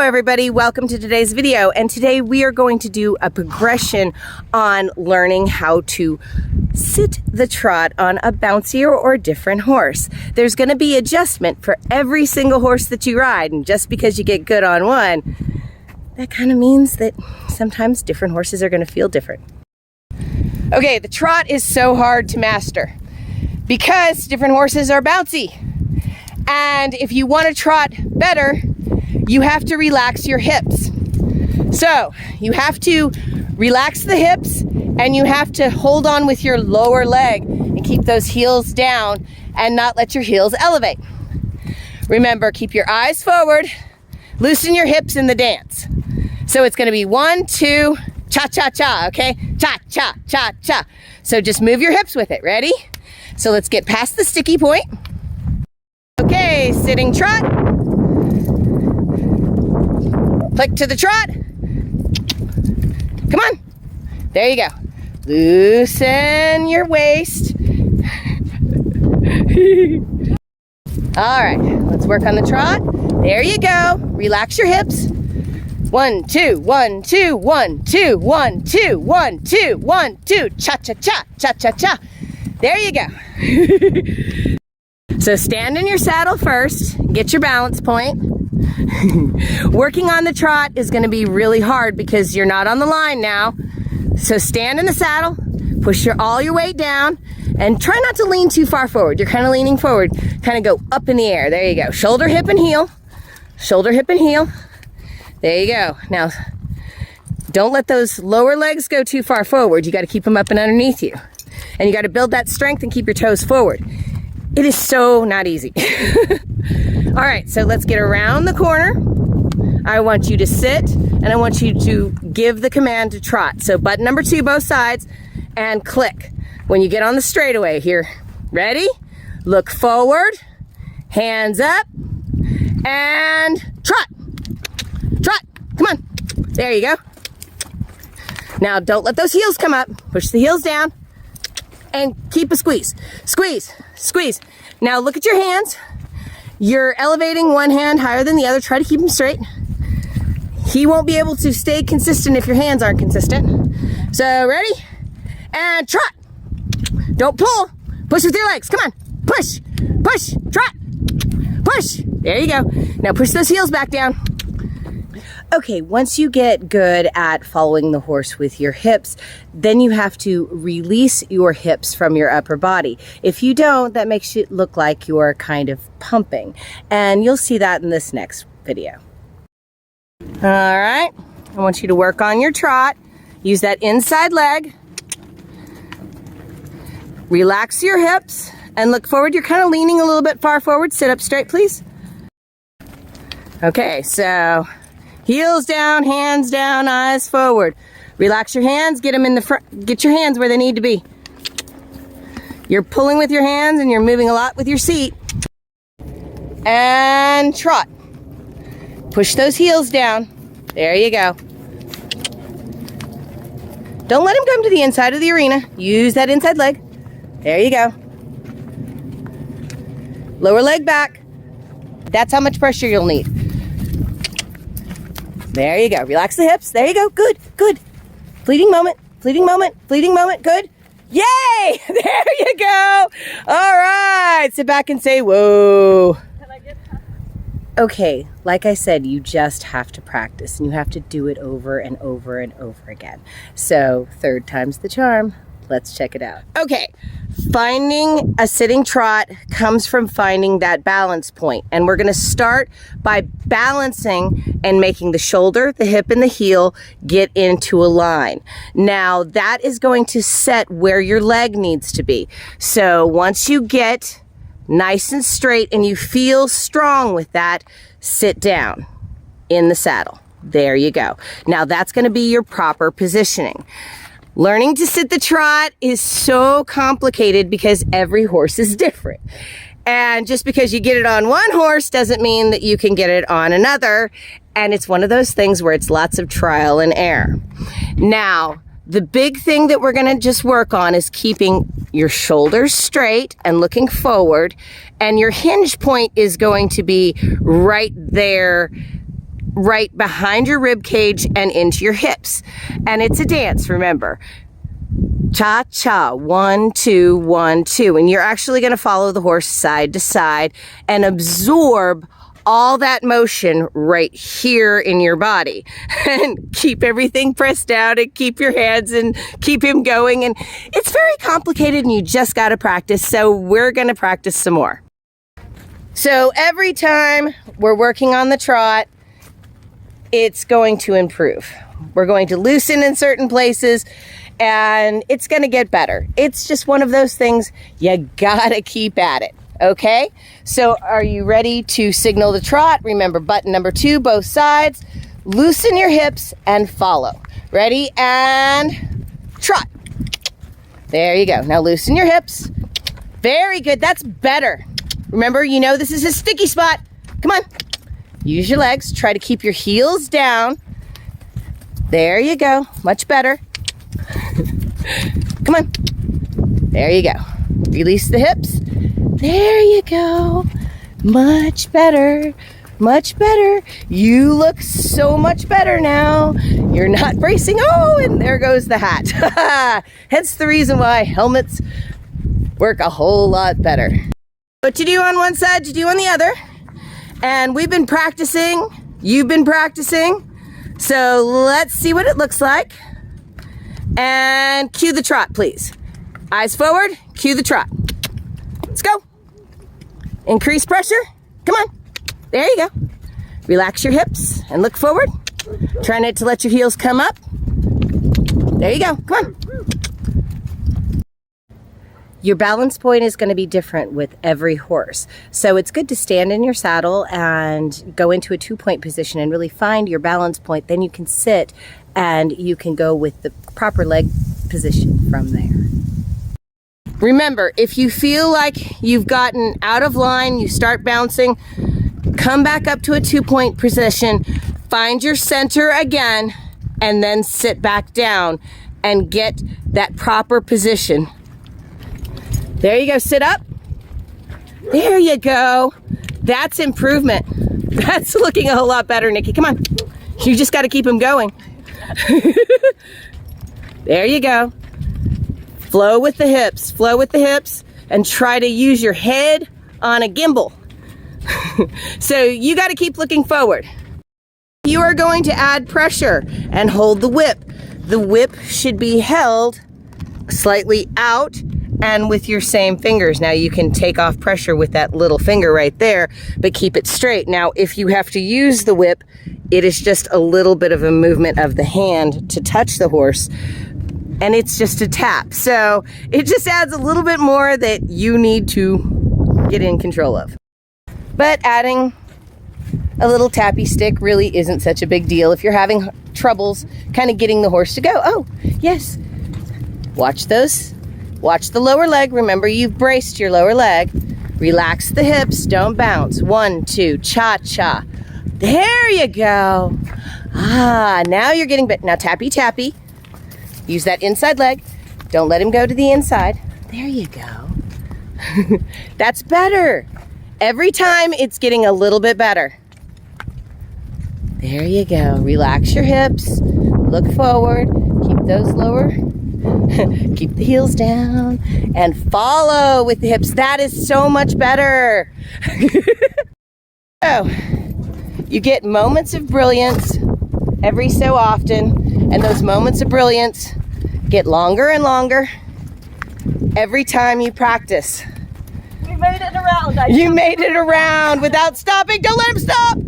everybody, welcome to today's video, and today we are going to do a progression on learning how to sit the trot on a bouncier or different horse. There's going to be adjustment for every single horse that you ride, and just because you get good on one, that kind of means that sometimes different horses are going to feel different. Okay, the trot is so hard to master because different horses are bouncy, and if you want to trot better, you have to relax your hips. So you have to relax the hips and you have to hold on with your lower leg and keep those heels down and not let your heels elevate. Remember, keep your eyes forward, loosen your hips in the dance. So it's gonna be 1, 2, cha-cha-cha, okay? Cha-cha-cha-cha. So just move your hips with it, ready? So let's get past the sticky point. Okay, sitting trot. Click to the trot. Come on. There you go. Loosen your waist. All right, let's work on the trot. There you go. Relax your hips. 1, 2, 1, 2, 1, 2, 1, 2, 1, 2, 1, 2. Cha-cha-cha, cha-cha-cha. There you go. So stand in your saddle first. Get your balance point. Working on the trot is going to be really hard because you're not on the line now. So stand in the saddle, push all your weight down, and try not to lean too far forward. You're kind of leaning forward, kind of go up in the air. There you go. Shoulder, hip, and heel. Shoulder, hip, and heel. There you go. Now, don't let those lower legs go too far forward. You got to keep them up and underneath you. And you got to build that strength and keep your toes forward. It is so not easy. All right, so let's get around the corner. I want you to sit, and I want you to give the command to trot. So button number 2, both sides, and click. When you get on the straightaway here, ready? Look forward, hands up, and trot. Trot, come on. There you go. Now don't let those heels come up. Push the heels down, and keep a squeeze. Squeeze, squeeze. Now look at your hands. You're elevating one hand higher than the other. Try to keep them straight. He won't be able to stay consistent if your hands aren't consistent. So ready? And trot. Don't pull. Push with your legs. Come on. Push. Push. Trot. Push. There you go. Now push those heels back down. Okay, once you get good at following the horse with your hips, then you have to release your hips from your upper body. If you don't, that makes it look like you're kind of pumping. And you'll see that in this next video. All right, I want you to work on your trot. Use that inside leg. Relax your hips and look forward. You're kind of leaning a little bit far forward. Sit up straight, please. Okay, so heels down, hands down, eyes forward. Relax your hands, get them in the front, get your hands where they need to be. You're pulling with your hands and you're moving a lot with your seat. And trot. Push those heels down. There you go. Don't let them come to the inside of the arena. Use that inside leg. There you go. Lower leg back. That's how much pressure you'll need. There you go. Relax the hips. There you go. Good, good. Fleeting moment, fleeting moment, fleeting moment. Good. Yay! There you go. All right. Sit back and say, whoa. Can I get that? Okay, like I said, you just have to practice and you have to do it over and over and over again. So, third time's the charm. Let's check it out. Okay, finding a sitting trot comes from finding that balance point. And we're gonna start by balancing and making the shoulder, the hip, and the heel get into a line. Now, that is going to set where your leg needs to be. So once you get nice and straight and you feel strong with that, sit down in the saddle. There you go. Now that's gonna be your proper positioning. Learning to sit the trot is so complicated because every horse is different. And just because you get it on one horse doesn't mean that you can get it on another. And it's one of those things where it's lots of trial and error. Now, the big thing that we're gonna just work on is keeping your shoulders straight and looking forward. And your hinge point is going to be right there right behind your rib cage and into your hips. And it's a dance, remember. Cha-cha, 1, 2, 1, 2. And you're actually going to follow the horse side to side and absorb all that motion right here in your body. And keep everything pressed down and keep your hands and keep him going. And it's very complicated and you just got to practice. So we're going to practice some more. So every time we're working on the trot, it's going to improve. We're going to loosen in certain places and it's going to get better. It's just one of those things you gotta keep at it, okay? So are you ready to signal the trot? Remember button number 2, both sides. Loosen your hips and follow. Ready? And trot. There you go. Now loosen your hips. Very good. That's better. Remember, you know this is a sticky spot. Come on. Use your legs. Try to keep your heels down. There you go. Much better. Come on. There you go. Release the hips. There you go. Much better. Much better. You look so much better now. You're not bracing. Oh, and there goes the hat. Hence the reason why helmets work a whole lot better. What you do on one side, you do on the other. And we've been practicing. You've been practicing. So let's see what it looks like. And cue the trot, please. Eyes forward, cue the trot. Let's go. Increase pressure. Come on. There you go. Relax your hips and look forward. Try not to let your heels come up. There you go. Come on. Your balance point is going to be different with every horse. So it's good to stand in your saddle and go into a 2-point position and really find your balance point. Then you can sit and you can go with the proper leg position from there. Remember, if you feel like you've gotten out of line, you start bouncing, come back up to a 2-point position, find your center again, and then sit back down and get that proper position. There you go, sit up. There you go. That's improvement. That's looking a whole lot better, Nikki. Come on. You just got to keep him going. There you go. Flow with the hips. Flow with the hips and try to use your head on a gimbal. So you got to keep looking forward. You are going to add pressure and hold the whip. The whip should be held slightly out and with your same fingers. Now you can take off pressure with that little finger right there, but keep it straight. Now, if you have to use the whip, it is just a little bit of a movement of the hand to touch the horse, and it's just a tap. So it just adds a little bit more that you need to get in control of. But adding a little tappy stick really isn't such a big deal if you're having troubles kind of getting the horse to go. Oh, yes. Watch those. Watch the lower leg. Remember, you've braced your lower leg. Relax the hips. Don't bounce. 1, 2, cha-cha. There you go. Ah, now you're getting better. Now tappy, tappy. Use that inside leg. Don't let him go to the inside. There you go. That's better. Every time it's getting a little bit better. There you go. Relax your hips. Look forward. Keep those lower. Keep the heels down and follow with the hips. That is so much better. So, you get moments of brilliance every so often, and those moments of brilliance get longer and longer every time you practice. We made it around. You made it around without stopping. Don't let him stop.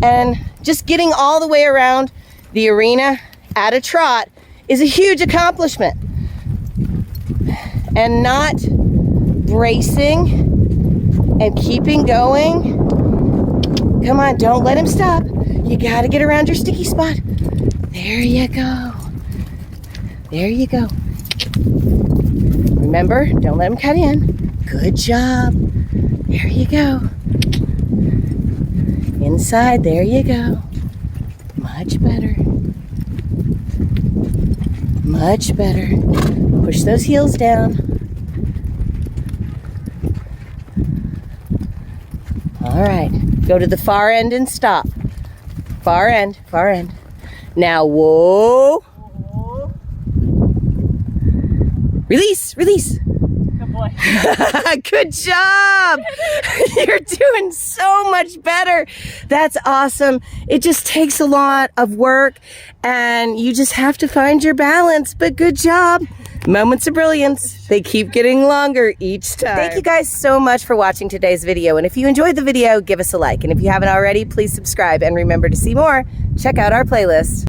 And just getting all the way around the arena at a trot is a huge accomplishment. And not bracing and keeping going. Come on, don't let him stop. You gotta get around your sticky spot. There you go. There you go. Remember, don't let him cut in. Good job. There you go. Inside, there you go. Much better. Much better. Push those heels down. All right, go to the far end and stop. Far end, far end. Now, whoa. Oh, Release, release. good boy. Good job. You're doing so much better. That's awesome. It just takes a lot of work and you just have to find your balance, but good job. Moments of brilliance. They keep getting longer each time. Thank you guys so much for watching today's video. And if you enjoyed the video, give us a like. And if you haven't already, please subscribe. And remember, to see more, check out our playlist.